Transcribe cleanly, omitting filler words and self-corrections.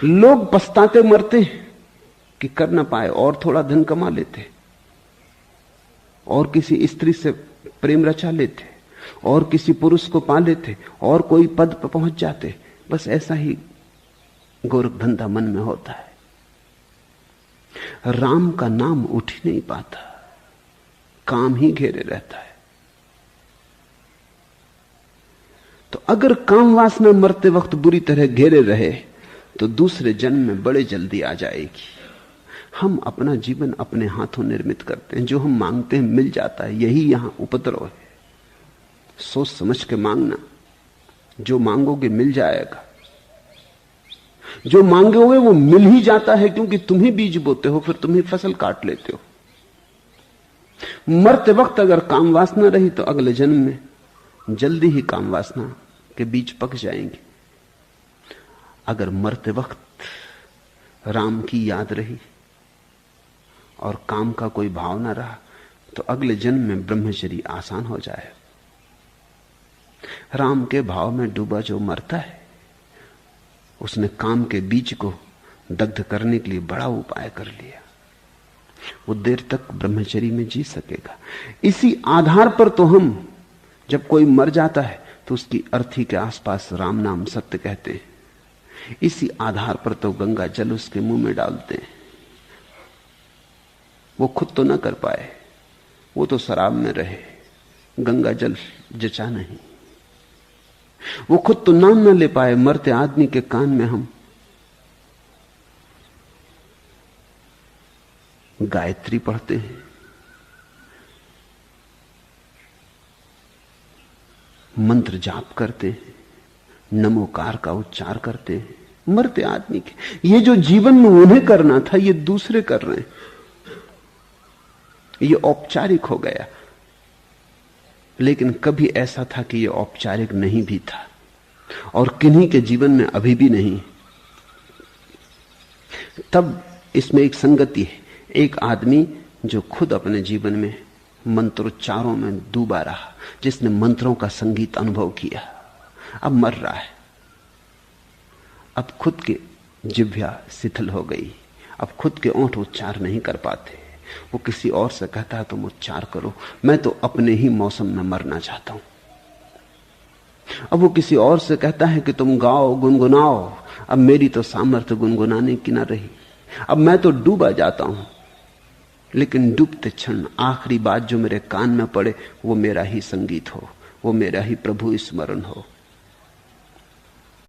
लोग पछताते मरते हैं कि कर ना पाए, और थोड़ा धन कमा लेते, और किसी स्त्री से प्रेम रचा लेते, और किसी पुरुष को पा लेते, और कोई पद पर पहुंच जाते। बस ऐसा ही गोरख धंधा मन में होता है। राम का नाम उठ ही नहीं पाता, काम ही घेरे रहता है। तो अगर काम वासना मरते वक्त बुरी तरह घेरे रहे तो दूसरे जन्म में बड़े जल्दी आ जाएगी। हम अपना जीवन अपने हाथों निर्मित करते हैं, जो हम मांगते हैं मिल जाता है, यही यहां उपद्रव है। सोच समझ के मांगना, जो मांगोगे मिल जाएगा, जो मांगोगे वो मिल ही जाता है, क्योंकि तुम ही बीज बोते हो, फिर तुम ही फसल काट लेते हो। मरते वक्त अगर काम वासना रही तो अगले जन्म में जल्दी ही काम वासना के बीज पक जाएंगे। अगर मरते वक्त राम की याद रही और काम का कोई भाव ना रहा तो अगले जन्म में ब्रह्मचर्य आसान हो जाए। राम के भाव में डूबा जो मरता है, उसने काम के बीज को दग्ध करने के लिए बड़ा उपाय कर लिया। वो देर तक ब्रह्मचर्य में जी सकेगा। इसी आधार पर तो हम जब कोई मर जाता है तो उसकी अर्थी के आसपास राम नाम सत्य कहते हैं। इसी आधार पर तो गंगा जल उसके मुंह में डालते हैं। वो खुद तो न कर पाए, वो तो शराब में रहे, गंगा जल जचा नहीं। वो खुद तो नाम न ले पाए, मरते आदमी के कान में हम गायत्री पढ़ते हैं, मंत्र जाप करते हैं, नमोकार का उच्चार करते हैं, मरते आदमी के। ये जो जीवन में उन्हें करना था ये दूसरे कर रहे हैं। ये औपचारिक हो गया, लेकिन कभी ऐसा था कि ये औपचारिक नहीं भी था, और किन्हीं के जीवन में अभी भी नहीं। तब इसमें एक संगति है। एक आदमी जो खुद अपने जीवन में मंत्रोच्चारों में डूबा रहा, जिसने मंत्रों का संगीत अनुभव किया, अब मर रहा है। अब खुद की जिह्वा शिथिल हो गई, अब खुद के ओंठ उच्चार नहीं कर पाते। वो किसी और से कहता है तुम उच्चार करो, मैं तो अपने ही मौसम में मरना चाहता हूं। अब वो किसी और से कहता है कि तुम गाओ गुनगुनाओ, अब मेरी तो सामर्थ्य गुनगुनाने की ना रही, अब मैं तो डूबा जाता हूं। लेकिन डूबते क्षण आखिरी बात जो मेरे कान में पड़े वो मेरा ही संगीत हो, वो मेरा ही प्रभु स्मरण हो।